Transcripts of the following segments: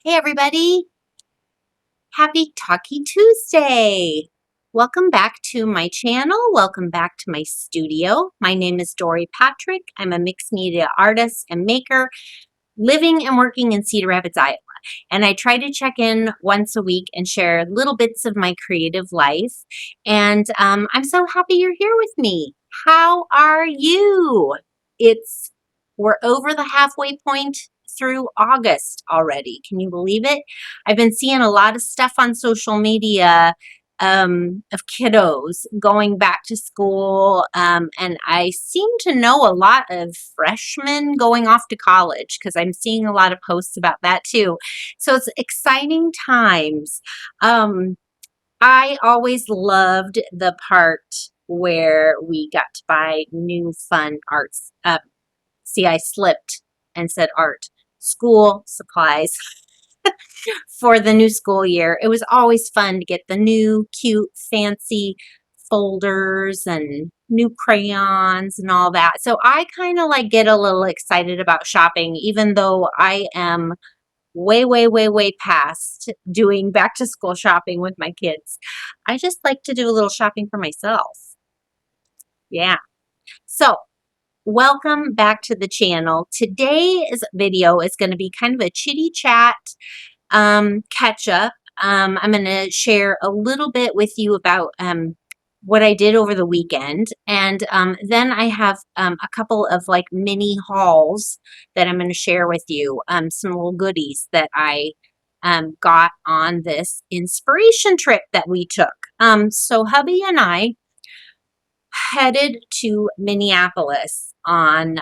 Hey everybody, happy Talkie Tuesday. Welcome back to my channel. Welcome back to my studio. My name is Dory Patrick. I'm a mixed media artist and maker living and working in Cedar Rapids, Iowa. And I try to check in once a week and share little bits of my creative life. And I'm so happy you're here with me. How are you? We're over the halfway point through August already. Can you believe it? I've been seeing a lot of stuff on social media of kiddos going back to school. And I seem to know a lot of freshmen going off to college because I'm seeing a lot of posts about that too. So it's exciting times. I always loved the part where we got to buy new fun arts. See, I slipped and said art. School supplies for the new school year. It was always fun to get the new, cute, fancy folders and new crayons and all that. So I kind of like get a little excited about shopping, even though I am way past doing back to school shopping with my kids. I just like to do a little shopping for myself. Yeah. So welcome back to the channel. Today's video is going to be kind of a chitty chat catch up. I'm going to share a little bit with you about what I did over the weekend. And then I have a couple of like mini hauls that I'm going to share with you, some little goodies that I got on this inspiration trip that we took. So hubby and I headed to Minneapolis on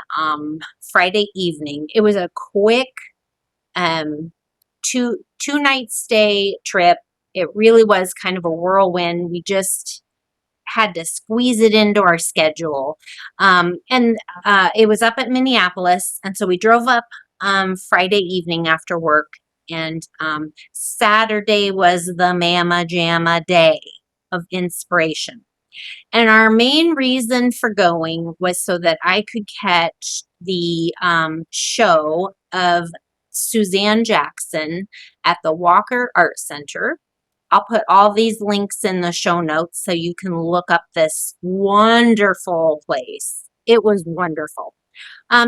Friday evening. It was a quick um, two-night stay trip. It really was kind of a whirlwind. We just had to squeeze it into our schedule. And it was up at Minneapolis. And so we drove up Friday evening after work. And Saturday was the Mama Jamma day of inspiration. And our main reason for going was so that I could catch the show of Suzanne Jackson at the Walker Art Center. I'll put all these links in the show notes so you can look up this wonderful place. It was wonderful.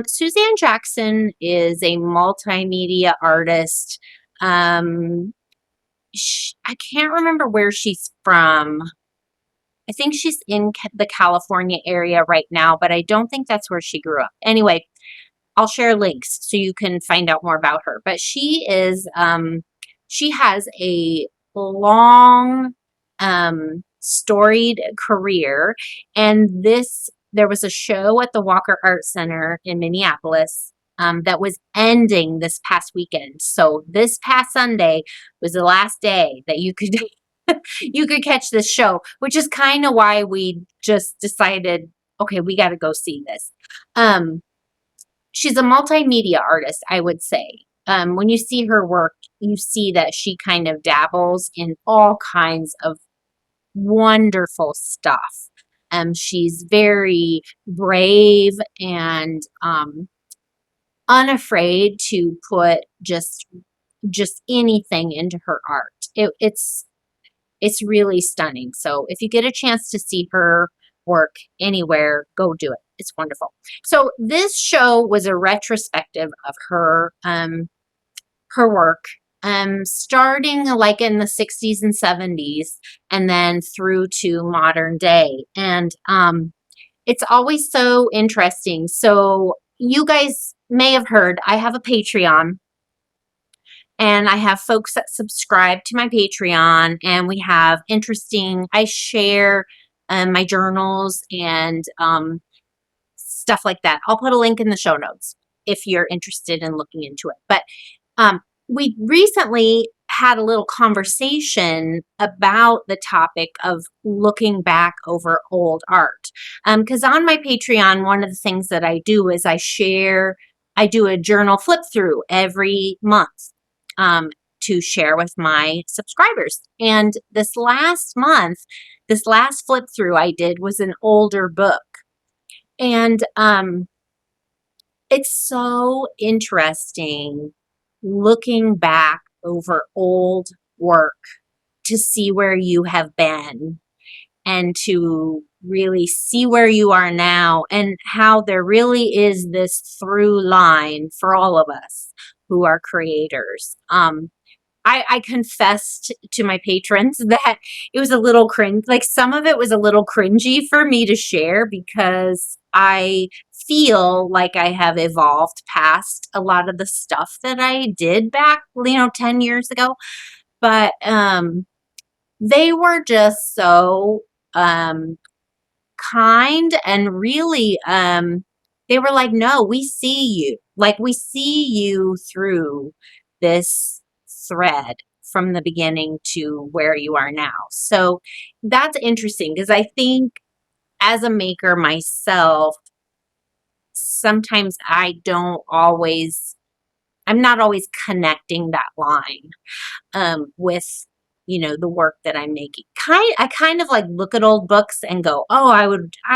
Suzanne Jackson is a multimedia artist. I can't remember where she's from. I think she's in the California area right now, but I don't think that's where she grew up. Anyway, I'll share links so you can find out more about her. But she has a long, storied career. And there was a show at the Walker Art Center in Minneapolis that was ending this past weekend. So this past Sunday was the last day that you could you could catch this show, which is kind of why we just decided, okay, we got to go see this. She's a multimedia artist, I would say. When you see her work, you see that she kind of dabbles in all kinds of wonderful stuff. She's very brave and unafraid to put just anything into her art. It's really stunning. So if you get a chance to see her work anywhere, go do it. It's wonderful. So this show was a retrospective of her work, starting like in the 60s and 70s and then through to modern day. And it's always so interesting. So you guys may have heard, I have a Patreon. And I have folks that subscribe to my Patreon, and we have I share my journals and stuff like that. I'll put a link in the show notes if you're interested in looking into it. But we recently had a little conversation about the topic of looking back over old art. Because on my Patreon, one of the things that I do is I do a journal flip through every month. To share with my subscribers. And this last flip through I did was an older book. And it's so interesting looking back over old work to see where you have been and to really see where you are now and how there really is this through line for all of us who are creators. I confessed to my patrons that it was a little cringe. Like some of it was a little cringy for me to share because I feel like I have evolved past a lot of the stuff that I did back, 10 years ago. But they were just so kind and really they were like, no, we see you. Like we see you through this thread from the beginning to where you are now. So that's interesting because I think as a maker myself, sometimes I'm not always connecting that line with the work that I'm making. I kind of like look at old books and go, oh, I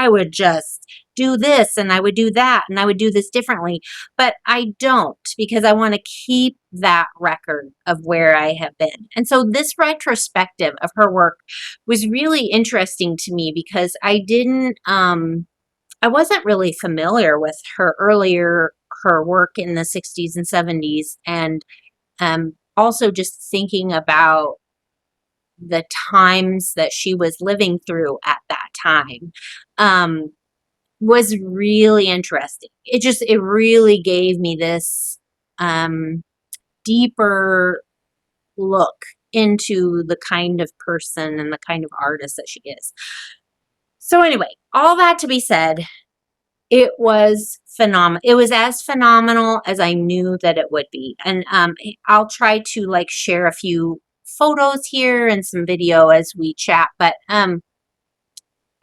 would just do this and I would do that and I would do this differently, but I don't because I want to keep that record of where I have been. And so this retrospective of her work was really interesting to me because I wasn't really familiar with her work in the 60s and 70s, and also just thinking about the times that she was living through at that time was really interesting. It really gave me this deeper look into the kind of person and the kind of artist that she is. So anyway, all that to be said, it was phenomenal. It was as phenomenal as I knew that it would be. And I'll try to like share a few photos here and some video as we chat. But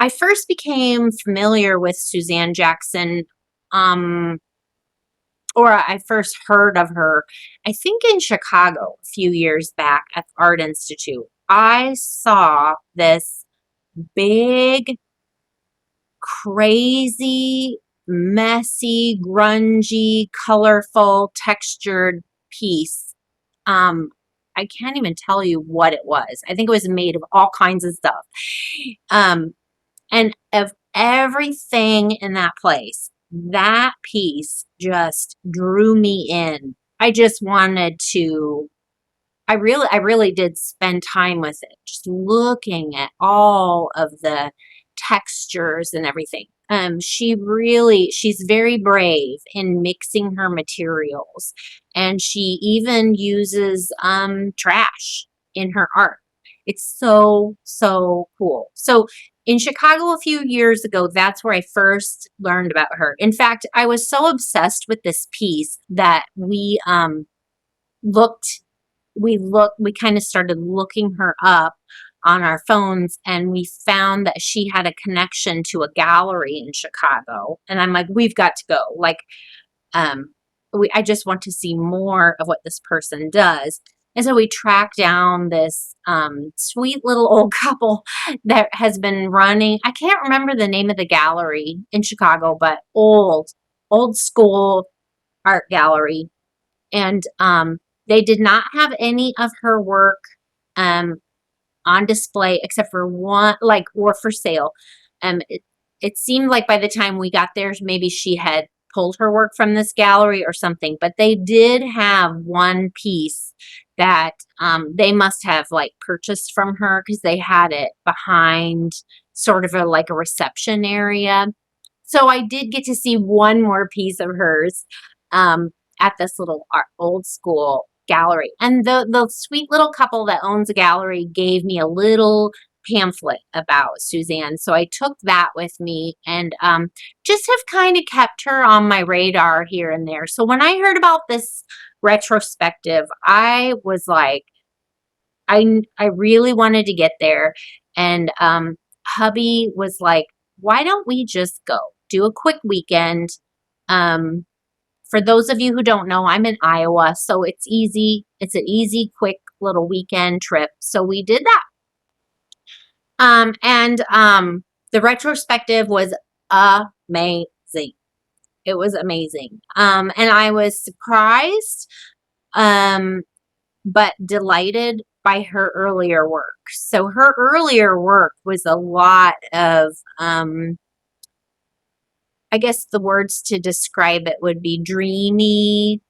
I first became familiar with Suzanne Jackson, or I first heard of her, I think in Chicago a few years back at the Art Institute. I saw this big, crazy, messy, grungy, colorful, textured piece. I can't even tell you what it was. I think it was made of all kinds of stuff. And of everything in that place, that piece just drew me in. I just wanted to I really did spend time with it, just looking at all of the textures and everything. She's very brave in mixing her materials, and she even uses trash in her art. It's so, so cool. So in Chicago a few years ago, that's where I first learned about her. In fact, I was so obsessed with this piece that looked we kind of started looking her up on our phones, and we found that she had a connection to a gallery in Chicago. And I'm like, we've got to go. Like, I just want to see more of what this person does. And so we tracked down this sweet little old couple that has been running. I can't remember the name of the gallery in Chicago, but old school art gallery. And they did not have any of her work on display except for one, like, or for sale. It seemed like by the time we got there, maybe she had pulled her work from this gallery or something, but they did have one piece that they must have like purchased from her because they had it behind sort of like a reception area. So I did get to see one more piece of hers at this little old school gallery. And the sweet little couple that owns a gallery gave me a little pamphlet about Suzanne. So I took that with me and just have kind of kept her on my radar here and there. So when I heard about this retrospective, I was like, I really wanted to get there. And hubby was like, why don't we just go do a quick weekend? For those of you who don't know, I'm in Iowa, so it's easy. It's an easy, quick little weekend trip. So we did that. And the retrospective was amazing. It was amazing. And I was surprised but delighted by her earlier work. So her earlier work was a lot of, I guess the words to describe it would be dreamy,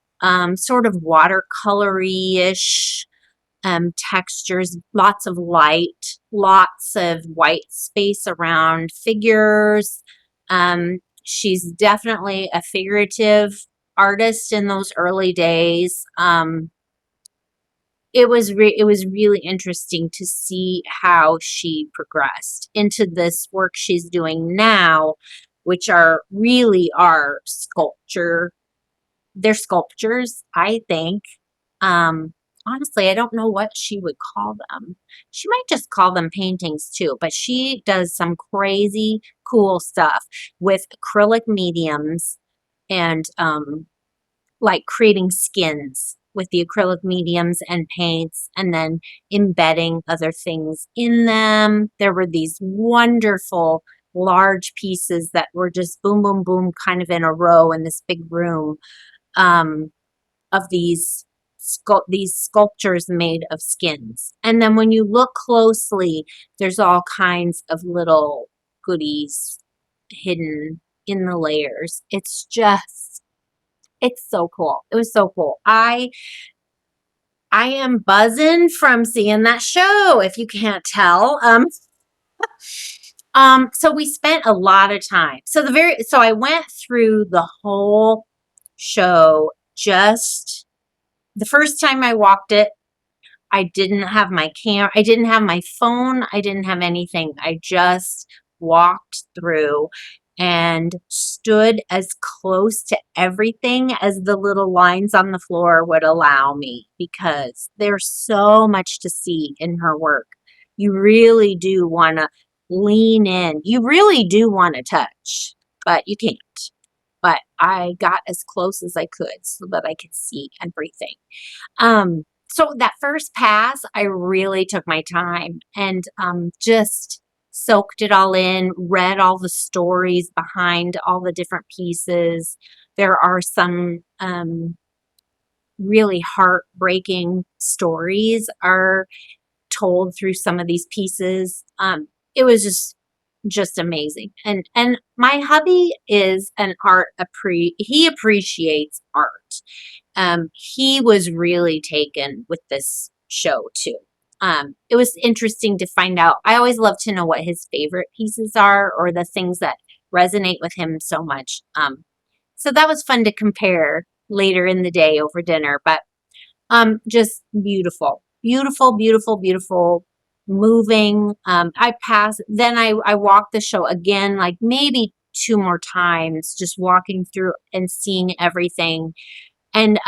sort of watercolory-ish textures, lots of light, lots of white space around figures. She's definitely a figurative artist in those early days. It was really interesting to see how she progressed into this work she's doing now, which are really are sculpture. They're sculptures, I think. Um, Honestly, I don't know what she would call them. She might just call them paintings too, but she does some crazy cool stuff with acrylic mediums and like creating skins with the acrylic mediums and paints and then embedding other things in them. There were these wonderful large pieces that were just boom, boom, boom, kind of in a row in this big room, of these sculptures made of skins. And then when you look closely, there's all kinds of little goodies hidden in the layers. It's so cool. It was so cool. I am buzzing from seeing that show, if you can't tell. So we spent a lot of time. So I went through the whole show. Just the first time I walked it, I didn't have my I didn't have my phone, I didn't have anything. I just walked through and stood as close to everything as the little lines on the floor would allow me, because there's so much to see in her work. You really do want to lean in. You really do want to touch, but you can't. But I got as close as I could so that I could see everything. So that first pass, I really took my time and just soaked it all in, read all the stories behind all the different pieces. There are some really heartbreaking stories are told through some of these pieces. It was just amazing. And my hubby is an he appreciates art. He was really taken with this show too. It was interesting to find out. I always love to know what his favorite pieces are, or the things that resonate with him so much. So that was fun to compare later in the day over dinner, but just beautiful, beautiful, beautiful, beautiful, moving. I walked the show again, like maybe two more times, just walking through and seeing everything, and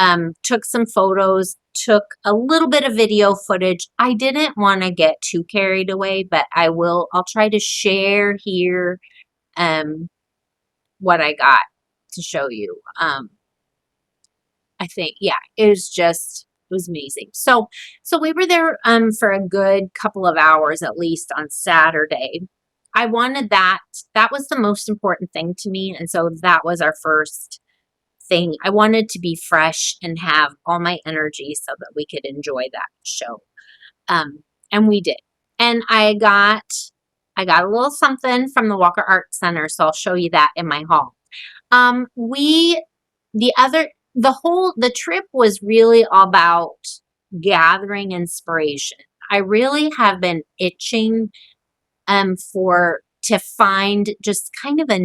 took some photos, took a little bit of video footage. I didn't want to get too carried away, but I'll try to share here um, what I got to show you. I think, yeah, it was amazing. So we were there for a good couple of hours at least on Saturday. I wanted that was the most important thing to me, and so that was our first thing. I wanted to be fresh and have all my energy so that we could enjoy that show. And we did. And I got a little something from the Walker Art Center, so I'll show you that in my haul. We the other the trip was really about gathering inspiration. I really have been itching for to find just kind of a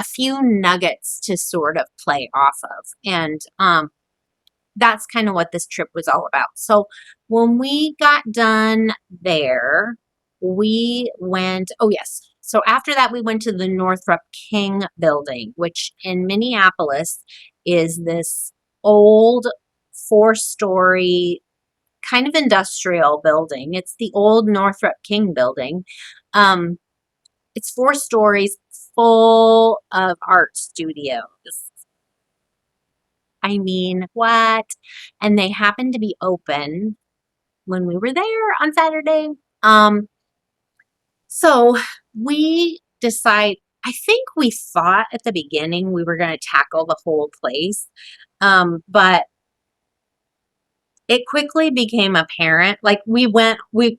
few nuggets to sort of play off of. And that's kind of what this trip was all about. So when we got done there, we went, oh yes. So after that, we went to the Northrop King building, which in Minneapolis is this old 4-story kind of industrial building. It's the old Northrop King building. It's 4 stories full of art studios. I mean, what? And they happened to be open when we were there on Saturday. So I think we thought at the beginning we were going to tackle the whole place. But it quickly became apparent. Like we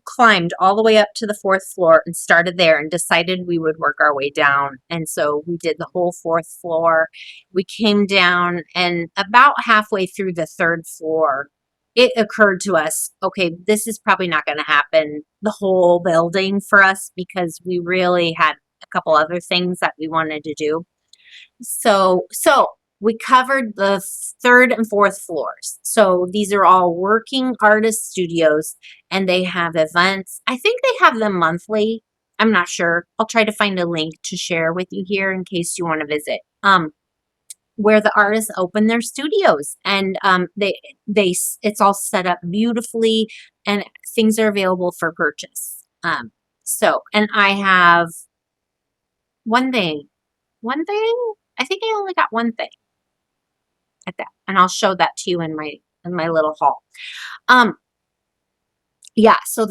climbed all the way up to the fourth floor and started there and decided we would work our way down. And so we did the whole fourth floor. We came down, and about halfway through the third floor, it occurred to us, okay, this is probably not going to happen the whole building for us, because we really had a couple other things that we wanted to do. So we covered the third and fourth floors. So these are all working artist studios, and they have events. I think they have them monthly. I'm not sure. I'll try to find a link to share with you here in case you want to visit. Where the artists open their studios, and it's all set up beautifully, and things are available for purchase. And I have one thing. I think I only got one thing at that, and I'll show that to you in my little haul. Yeah, so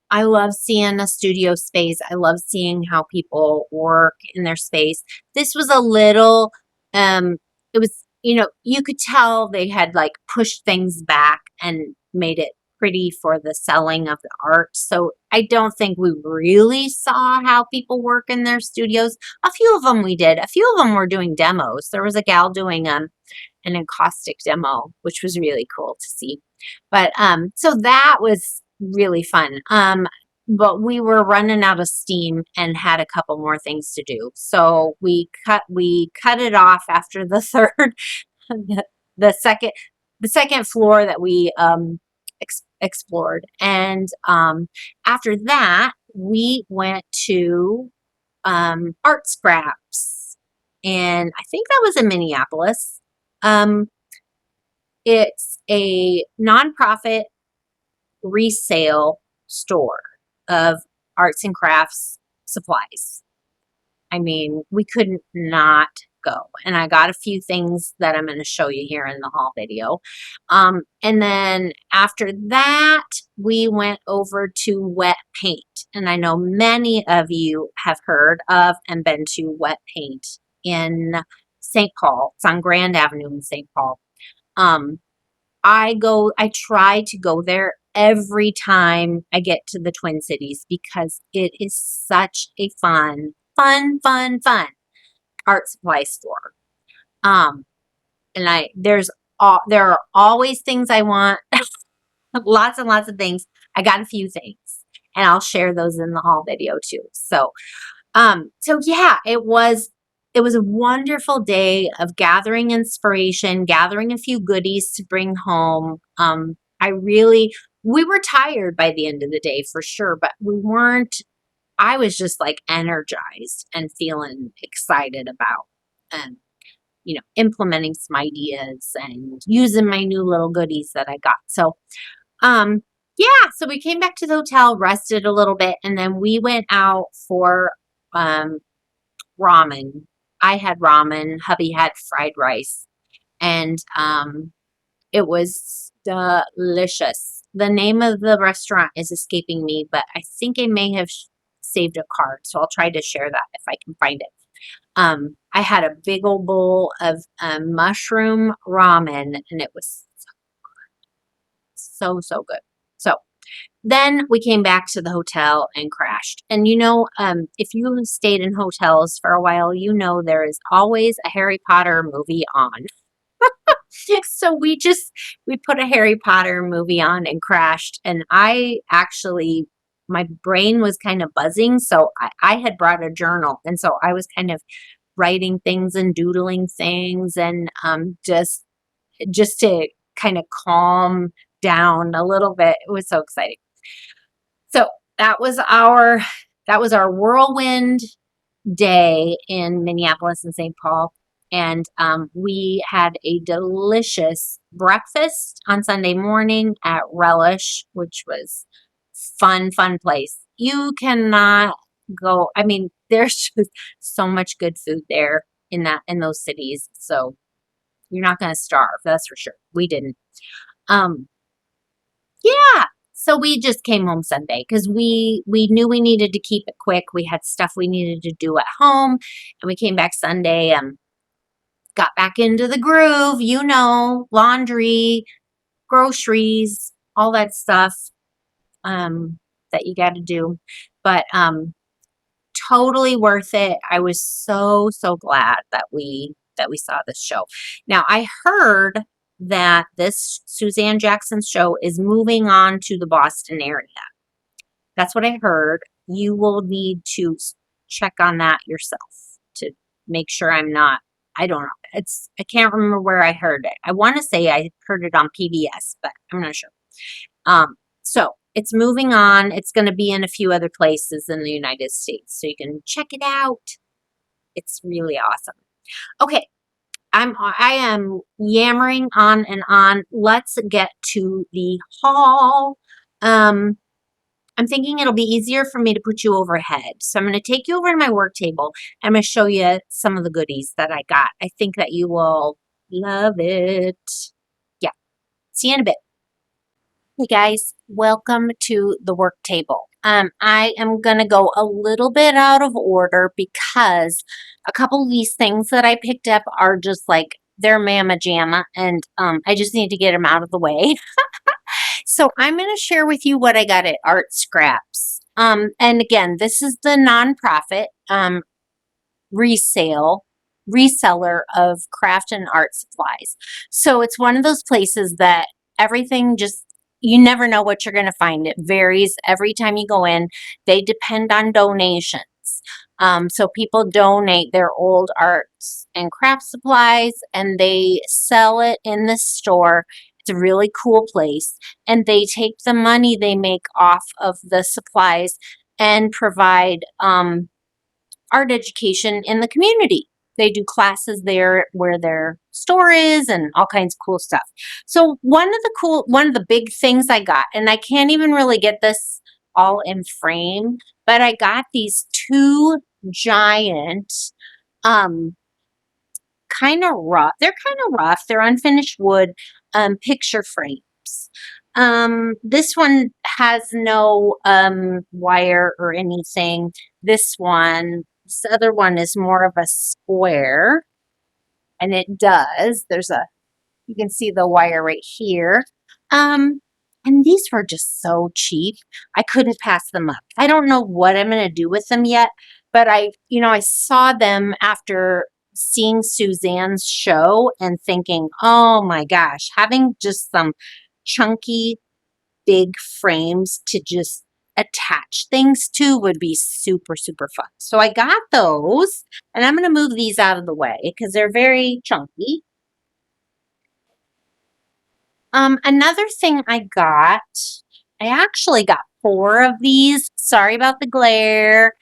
I love seeing a studio space. I love seeing how people work in their space. This was a little, it was, you could tell they had like pushed things back and made it pretty for the selling of the art. So I don't think we really saw how people work in their studios. A few of them we did. A few of them were doing demos. There was a gal doing an encaustic demo, which was really cool to see. But so that was really fun. But we were running out of steam and had a couple more things to do. So we cut it off after the third, the second floor that we explored. And after that, we went to art scraps. And I think that was in Minneapolis. It's a nonprofit resale store of arts and crafts supplies. I mean, we couldn't not go. And I got a few things that I'm going to show you here in the haul video. And then after that, we went over to wet paint. And I know many of you have heard of and been to wet paint in St. Paul. It's on Grand Avenue in St. Paul. I try to go there every time I get to the Twin Cities, because it is such a fun art supply store. And there are always things I want, lots and lots of things. I got a few things, and I'll share those in the haul video too. So yeah, it was a wonderful day of gathering inspiration, gathering a few goodies to bring home. We were tired by the end of the day for sure, but we weren't. I was just like energized and feeling excited about, implementing some ideas and using my new little goodies that I got. So, yeah, so we came back to the hotel, rested a little bit, and then we went out for, ramen. I had ramen, hubby had fried rice, and, it was delicious. The name of the restaurant is escaping me, but I think I may have saved a card, so I'll try to share that if I can find it. I had a big old bowl of mushroom ramen, and it was so good. So then we came back to the hotel and crashed. And if you stayed in hotels for a while, there is always a Harry Potter movie on. So we put a Harry Potter movie on and crashed. And my brain was kind of buzzing. So I had brought a journal. And so I was kind of writing things and doodling things, and just to kind of calm down a little bit. It was so exciting. So that was our whirlwind day in Minneapolis and St. Paul. And we had a delicious breakfast on Sunday morning at Relish, which was fun place. You cannot go. I mean, there's just so much good food there in those cities. So you're not going to starve. That's for sure. We didn't. Yeah. So we just came home Sunday because we knew we needed to keep it quick. We had stuff we needed to do at home, and we came back Sunday and got back into the groove, laundry, groceries, all that stuff that you got to do. But totally worth it. I was so glad that we saw this show. Now, I heard that this Suzanne Jackson show is moving on to the Boston area. That's what I heard. You will need to check on that yourself to make sure I'm not, I don't know. I can't remember where I heard it. I want to say I heard it on PBS, but I'm not sure. So it's moving on. It's going to be in a few other places in the United States. So you can check it out. It's really awesome. Okay. I am yammering on and on. Let's get to the haul. I'm thinking it'll be easier for me to put you overhead. So I'm going to take you over to my work table. I'm going to show you some of the goodies that I got. I think that you will love it. Yeah. See you in a bit. Hey guys, welcome to the work table. I am going to go a little bit out of order because a couple of these things that I picked up are just like, they're mamma jamma, and I just need to get them out of the way. So I'm going to share with you what I got at Art Scraps. And again, this is the nonprofit reseller of craft and art supplies. So it's one of those places that everything just, you never know what you're going to find. It varies every time you go in. They depend on donations. So people donate their old arts and craft supplies and they sell it in the store. It's a really cool place. And they take the money they make off of the supplies and provide art education in the community. They do classes there where their store is and all kinds of cool stuff. So one of the big things I got, and I can't even really get this all in frame, but I got these two giant, kind of rough. They're kind of rough. They're unfinished wood, picture frames. This one has no wire or anything. This other one is more of a square, and it does. You can see the wire right here. And these were just so cheap. I couldn't pass them up. I don't know what I'm going to do with them yet, but I saw them after seeing Suzanne's show and thinking, oh my gosh, having just some chunky big frames to just attach things to would be super fun. So I got those, and I'm going to move these out of the way because they're very chunky. Another thing I actually got 4 of these. Sorry about the glare.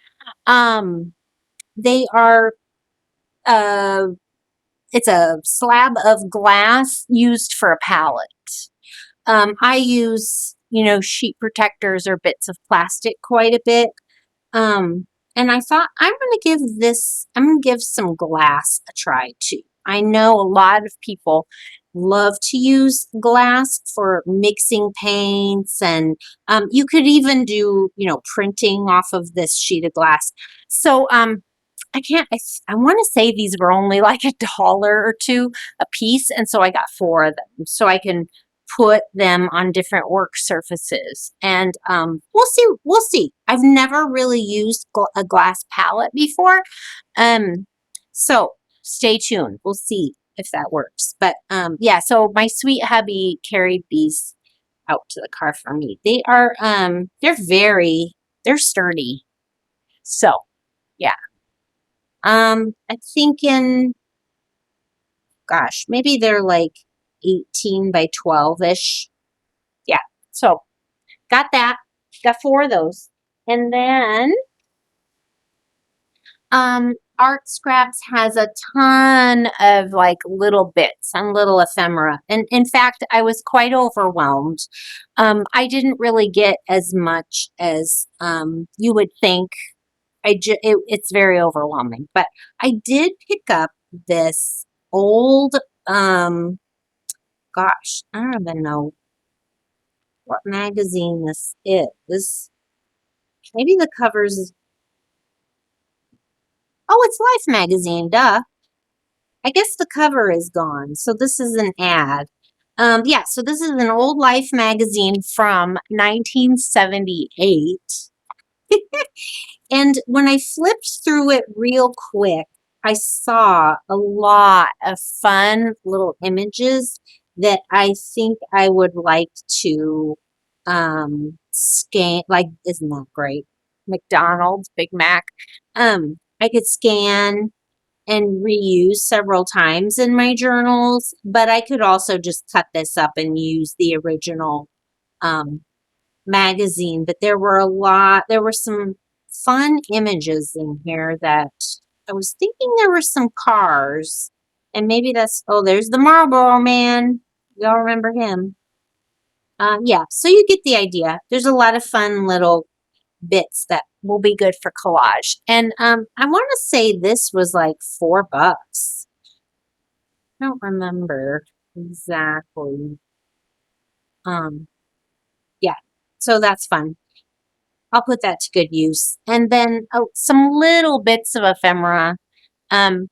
They are, it's a slab of glass used for a pallet. I use, sheet protectors or bits of plastic quite a bit. And I thought I'm going to give some glass a try too. I know a lot of people love to use glass for mixing paints, and you could even do, printing off of this sheet of glass. So, I want to say these were only like $1 or $2 a piece. And so I got 4 of them so I can put them on different work surfaces. And we'll see. I've never really used a glass palette before. So stay tuned. We'll see if that works. But yeah, so my sweet hubby carried these out to the car for me. They are they're sturdy. So yeah. I'm thinking, gosh, maybe they're like 18 by 12-ish. Yeah. So got that. Got 4 of those. And then Art Scraps has a ton of like little bits and little ephemera. And in fact, I was quite overwhelmed. I didn't really get as much as you would think. It's very overwhelming. But I did pick up this old, gosh, I don't even know what magazine this is. Maybe the cover's, oh, it's Life magazine, duh. I guess the cover is gone, so this is an ad. Yeah, so this is an old Life magazine from 1978. And when I flipped through it real quick, I saw a lot of fun little images that I think I would like to scan. Like, isn't that great? McDonald's, Big Mac. I could scan and reuse several times in my journals, but I could also just cut this up and use the original um, magazine. But there were some fun images in here that I was thinking there were some cars, and maybe oh, there's the Marlboro Man. Y'all remember him? Yeah, so you get the idea. There's a lot of fun little bits that will be good for collage. And I want to say this was like $4. I don't remember exactly. Um, yeah, so that's fun. I'll put that to good use. And then some little bits of ephemera. Um,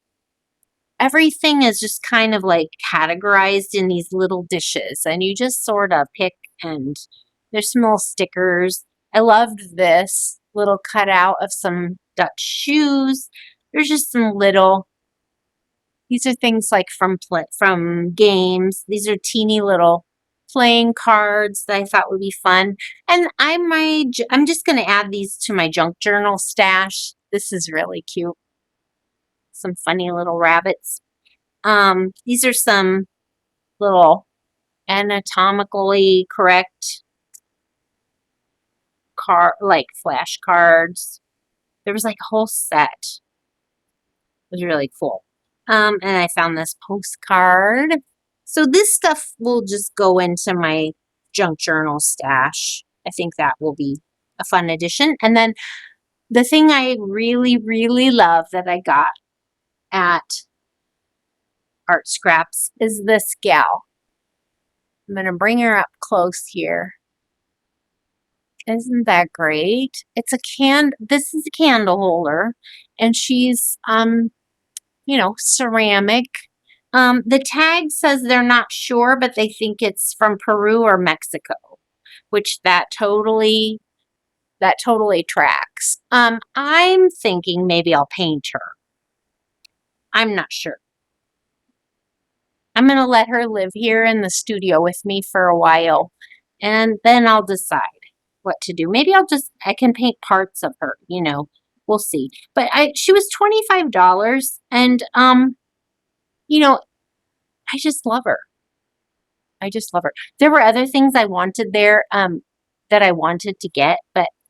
Everything is just kind of like categorized in these little dishes, and you just sort of pick, and there's some little stickers. I loved this little cutout of some Dutch shoes. There's just some little, these are things like from games. These are teeny little playing cards that I thought would be fun. And I'm just going to add these to my junk journal stash. This is really cute. Some funny little rabbits. These are some little anatomically correct like flashcards. There was like a whole set. It was really cool. And I found this postcard. So this stuff will just go into my junk journal stash. I think that will be a fun addition. And then the thing I really, really love that I got at Art Scraps is this gal. I'm going to bring her up close here. Isn't that great? This is a candle holder, and she's ceramic. The tag says they're not sure, but they think it's from Peru or Mexico, which that totally tracks. I'm thinking maybe I'll paint her. I'm not sure. I'm going to let her live here in the studio with me for a while, and then I'll decide what to do. Maybe I can paint parts of her, we'll see. But she was $25, and I just love her. I just love her. There were other things I wanted there that I wanted to get,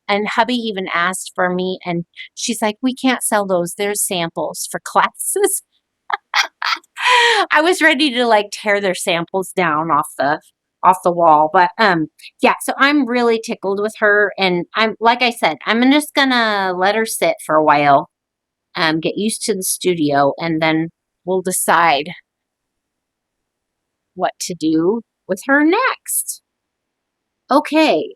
and hubby even asked for me, and she's like, we can't sell those. There's samples for classes. I was ready to like tear their samples down off the wall. But yeah, so I'm really tickled with her, and I'm like I said, I'm just gonna let her sit for a while, get used to the studio, and then we'll decide what to do with her next. Okay.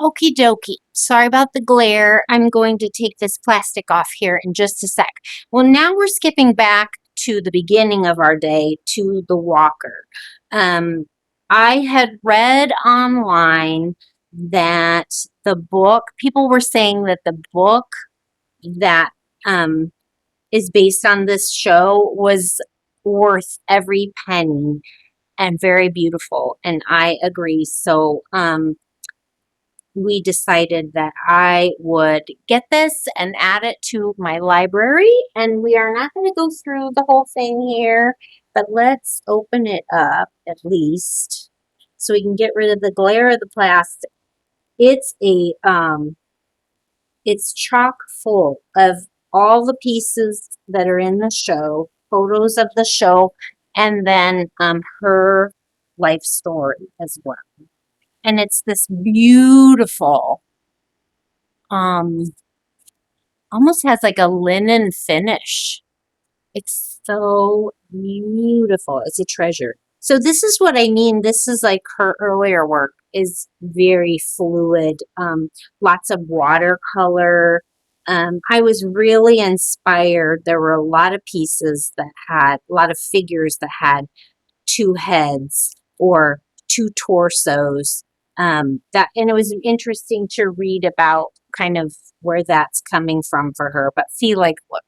Okie dokie. Sorry about the glare. I'm going to take this plastic off here in just a sec. Well, now we're skipping back to the beginning of our day, to the walker. I had read online that people were saying that the book that is based on this show was worth every penny and very beautiful, and I agree. So we decided that I would get this and add it to my library, and we are not going to go through the whole thing here, but let's open it up at least so we can get rid of the glare of the plastic. It's it's chock full of all the pieces that are in the show, photos of the show, and then her life story as well. And it's this beautiful, almost has like a linen finish. It's so beautiful. It's a treasure. So this is what I mean. This is like her earlier work is very fluid. Lots of watercolor. I was really inspired. There were a lot of pieces that had, a lot of figures that had two heads or two torsos. And it was interesting to read about kind of where that's coming from for her. But see, like, look,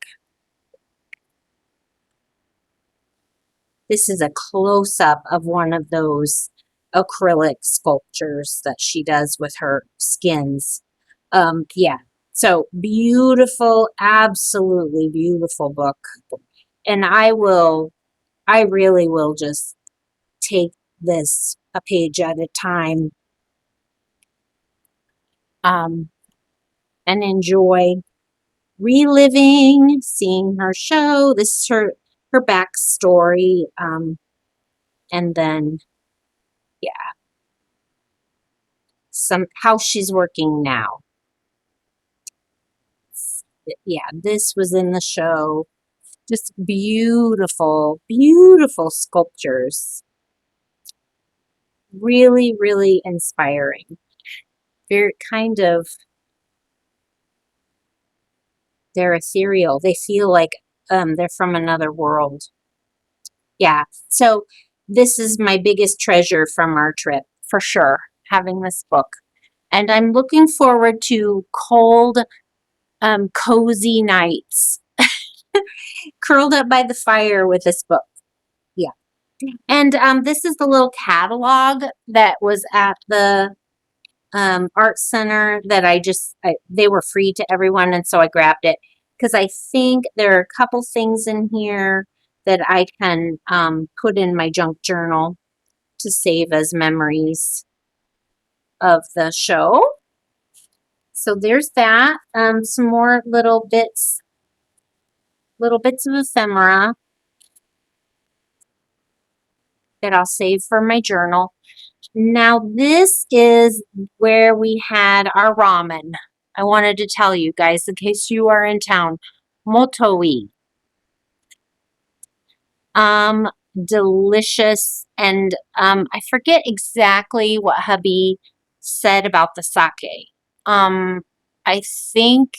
this is a close-up of one of those acrylic sculptures that she does with her skins. Yeah, so beautiful, absolutely beautiful book. And I really will just take this a page at a time, and enjoy reliving, seeing her show. This is her backstory, and then yeah, how she's working now. Yeah, this was in the show. Just beautiful, beautiful sculptures. Really, really inspiring. They're kind of, they're ethereal. They feel like they're from another world. Yeah, so this is my biggest treasure from our trip, for sure, having this book. And I'm looking forward to cold, cozy nights, curled up by the fire with this book. Yeah. And this is the little catalog that was at the art center that they were free to everyone, and so I grabbed it because I think there are a couple things in here that I can put in my junk journal to save as memories of the show. So there's that. Some more little bits of ephemera that I'll save for my journal. Now this is where we had our ramen. I wanted to tell you guys in case you are in town. Motoi. Delicious. And I forget exactly what hubby said about the sake. I think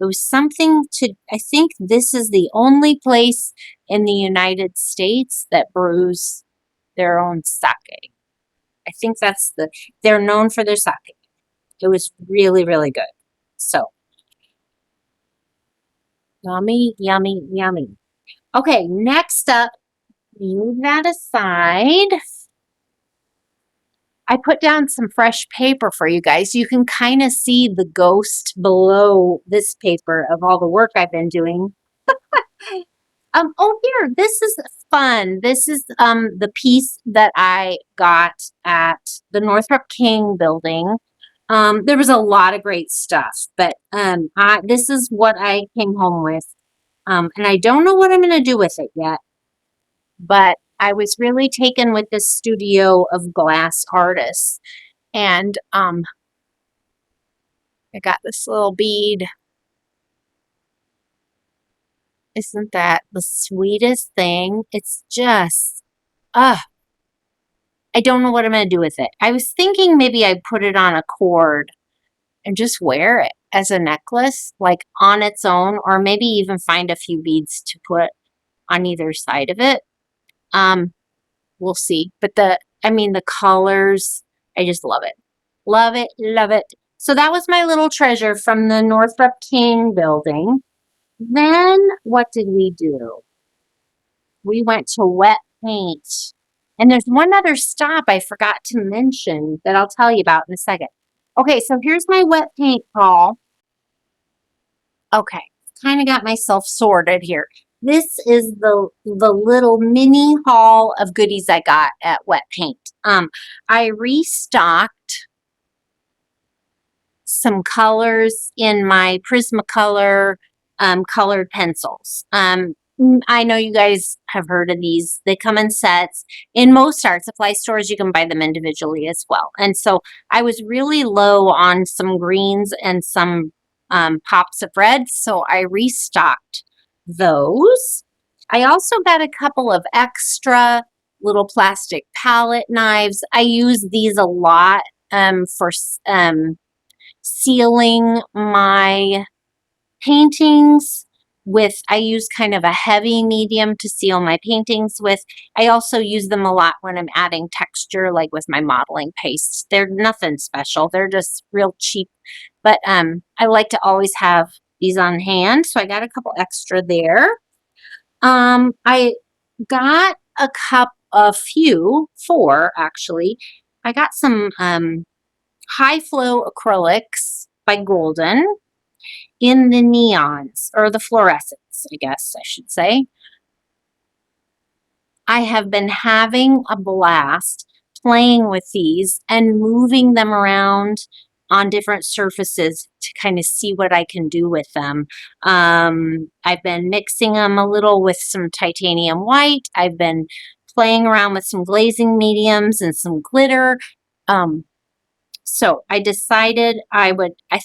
it was I think this is the only place in the United States that brews their own sake. I think they're known for their sake. It was really, really good. So, yummy, yummy, yummy. Okay, next up, move that aside. I put down some fresh paper for you guys. You can kind of see the ghost below this paper of all the work I've been doing. Oh, here, this is fun. This is the piece that I got at the Northrop King building. There was a lot of great stuff, but this is what I came home with. And I don't know what I'm going to do with it yet, but I was really taken with this studio of glass artists. And I got this little bead. Isn't that the sweetest thing? It's just, I don't know what I'm going to do with it. I was thinking maybe I'd put it on a cord and just wear it as a necklace, like on its own, or maybe even find a few beads to put on either side of it. We'll see. But the colors, I just love it. Love it, love it. So that was my little treasure from the Northrop King building. Then what did we do? We went to wet paint. And there's one other stop I forgot to mention that I'll tell you about in a second. Okay, so here's my wet paint haul. Okay, kind of got myself sorted here. This is the little mini haul of goodies I got at Wet Paint. I restocked some colors in my Prismacolor colored pencils. I know you guys have heard of these. They come in sets. In most art supply stores, you can buy them individually as well. And so I was really low on some greens and some pops of red, so I restocked those. I also got a couple of extra little plastic palette knives. I use these a lot for sealing my paintings with, I use kind of a heavy medium to seal my paintings with. I also use them a lot when I'm adding texture, like with my modeling pastes. They're nothing special. They're just real cheap. But I like to always have these on hand. So I got a couple extra there. I got four actually. I got some high flow acrylics by Golden in the neons, or the fluorescents, I guess I should say. I have been having a blast playing with these and moving them around on different surfaces to kind of see what I can do with them. I've been mixing them a little with some titanium white. I've been playing around with some glazing mediums and some glitter. So I decided I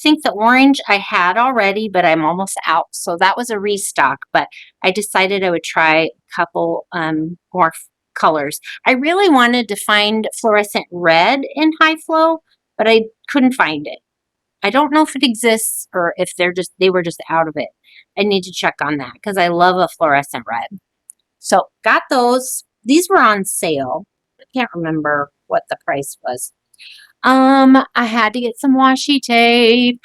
think the orange I had already, but I'm almost out. So that was a restock, but I decided I would try a couple more colors. I really wanted to find fluorescent red in high flow, but I couldn't find it. I don't know if it exists or if they were just out of it. I need to check on that because I love a fluorescent red. So got those. These were on sale. I can't remember what the price was. I had to get some washi tape.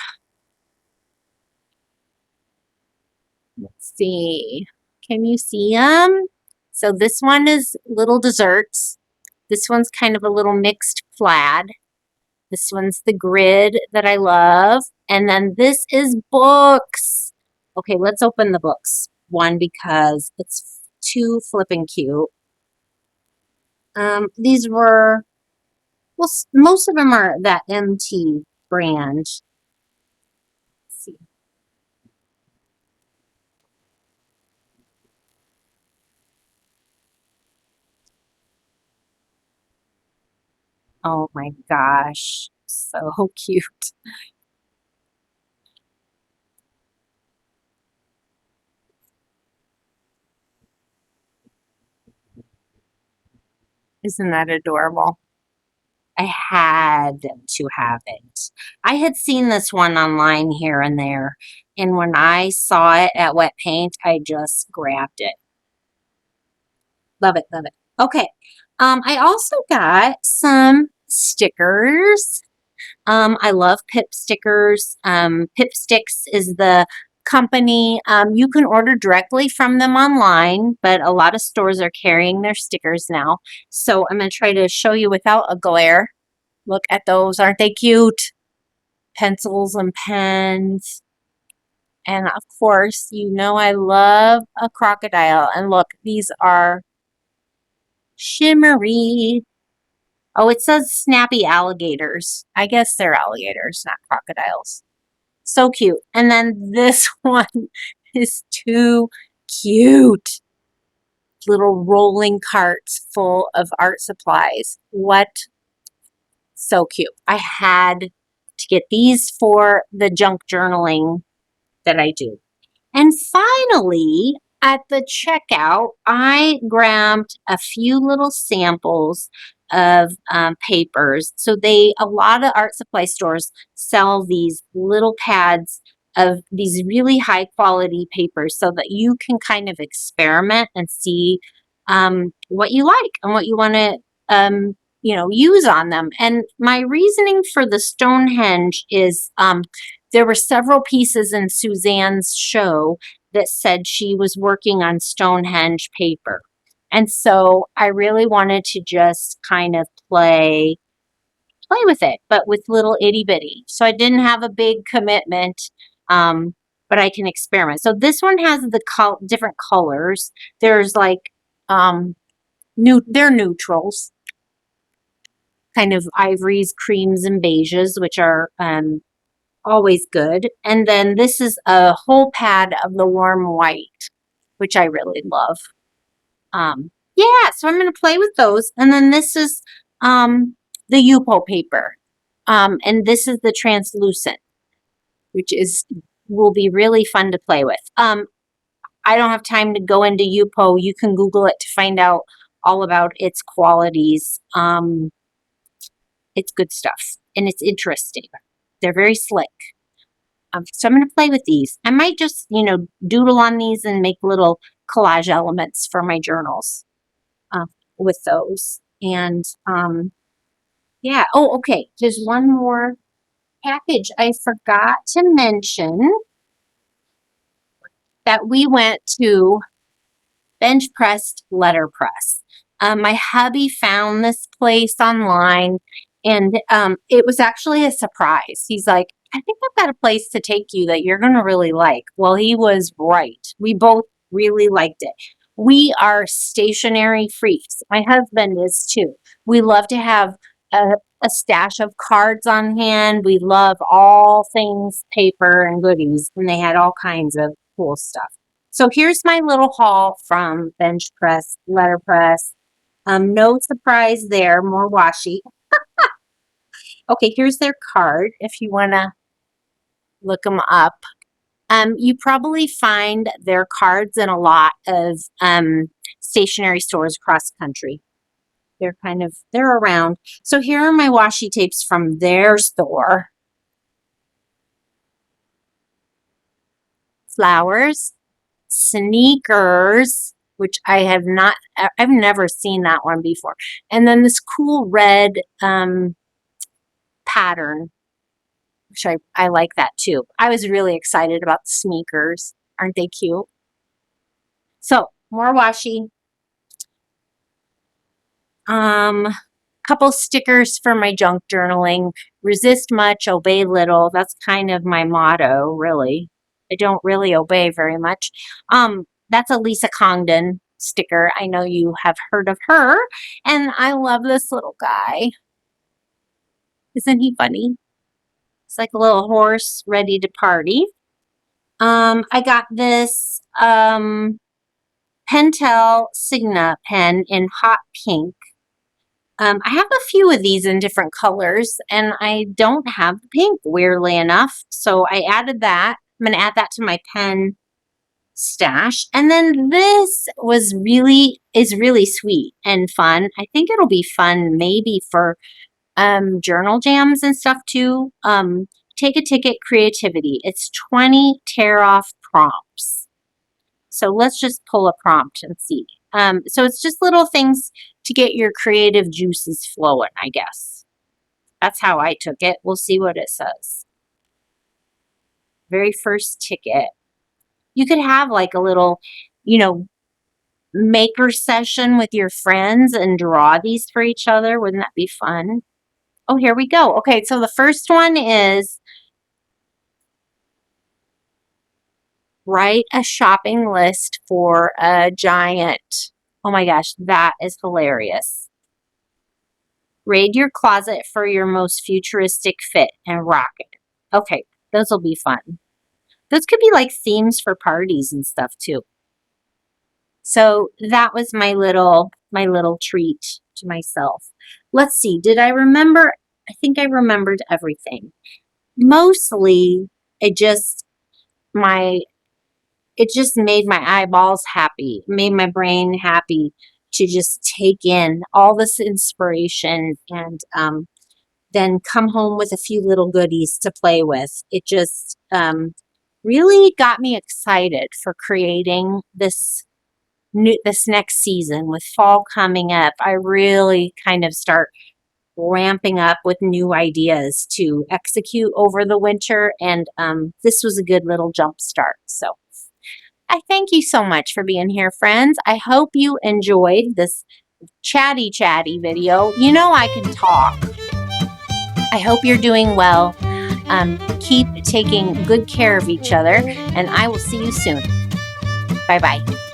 Let's see. Can you see them? So this one is little desserts. This one's kind of a little mixed plaid. This one's the grid that I love. And then this is books. Okay, let's open the books. One, because it's too flipping cute. These were, well, most of them are that MT brand. Let's see. Oh my gosh, so cute. Isn't that adorable? I had to have it. I had seen this one online here and there, and when I saw it at Wet Paint, I just grabbed it. Love it, love it. Okay. I also got some stickers. I love Pip stickers. Pip Sticks is the company. You can order directly from them online, but a lot of stores are carrying their stickers now. So I'm going to try to show you without a glare. Look at those. Aren't they cute? Pencils and pens. And of course, you know I love a crocodile. And look, these are shimmery. Oh, it says snappy alligators. I guess they're alligators, not crocodiles. So cute. And then this one is too cute. Little rolling carts full of art supplies. What? So cute. I had to get these for the junk journaling that I do. And finally, at the checkout, I grabbed a few little samples of papers. So a lot of art supply stores sell these little pads of these really high quality papers so that you can kind of experiment and see what you like and what you want to use on them. And my reasoning for the Stonehenge is there were several pieces in Suzanne's show that said she was working on Stonehenge paper. And so I really wanted to just kind of play with it, but with little itty bitty. So I didn't have a big commitment, but I can experiment. So this one has the different colors. There's like they're neutrals, kind of ivories, creams, and beiges, which are always good. And then this is a whole pad of the warm white, which I really love. Yeah, so I'm going to play with those. And then this is the Yupo paper. And this is the translucent, which will be really fun to play with. I don't have time to go into Yupo. You can Google it to find out all about its qualities. It's good stuff, and it's interesting. They're very slick. So I'm going to play with these. I might just, doodle on these and make little collage elements for my journals with those. And yeah. Oh, okay. There's one more package I forgot to mention, that we went to Bench Pressed Letterpress. My hubby found this place online, and it was actually a surprise. He's like, I think I've got a place to take you that you're going to really like. Well, he was right. We both really liked it. We are stationery freaks. My husband is too. We love to have a stash of cards on hand. We love all things paper and goodies, and they had all kinds of cool stuff. So here's my little haul from Bench Press Letterpress. No surprise there, more washi. Okay, here's their card if you want to look them up. You probably find their cards in a lot of stationery stores across the country. They're around. So here are my washi tapes from their store. Flowers, sneakers, which I've never seen that one before. And then this cool red pattern, which I like that too. I was really excited about the sneakers. Aren't they cute? So more washi. Couple stickers for my junk journaling. Resist much, obey little. That's kind of my motto, really. I don't really obey very much. That's a Lisa Congdon sticker. I know you have heard of her, and I love this little guy. Isn't he funny? It's like a little horse ready to party. I got this Pentel Signa pen in hot pink. I have a few of these in different colors, and I don't have the pink, weirdly enough. So I added that. I'm going to add that to my pen stash. And then this is really sweet and fun. I think it'll be fun maybe for journal jams and stuff too. Take a Ticket Creativity. It's 20 tear-off prompts. So let's just pull a prompt and see. So it's just little things to get your creative juices flowing, I guess. That's how I took it. We'll see what it says. Very first ticket. You could have like a little, maker session with your friends and draw these for each other. Wouldn't that be fun? Oh, here we go. Okay, so the first one is write a shopping list for a giant. Oh my gosh, that is hilarious. Raid your closet for your most futuristic fit and rock it. Okay, those will be fun. Those could be like themes for parties and stuff too. So that was my little treat to myself. Let's see, did I remember? I think I remembered everything. Mostly, it just made my eyeballs happy, made my brain happy to just take in all this inspiration and then come home with a few little goodies to play with. It just really got me excited for creating this next season. With fall coming up, I really kind of start ramping up with new ideas to execute over the winter, and this was a good little jump start. So I thank you so much for being here, friends. I hope you enjoyed this chatty video. You know I can talk. I hope you're doing well. Keep taking good care of each other, and I will see you soon. Bye-bye.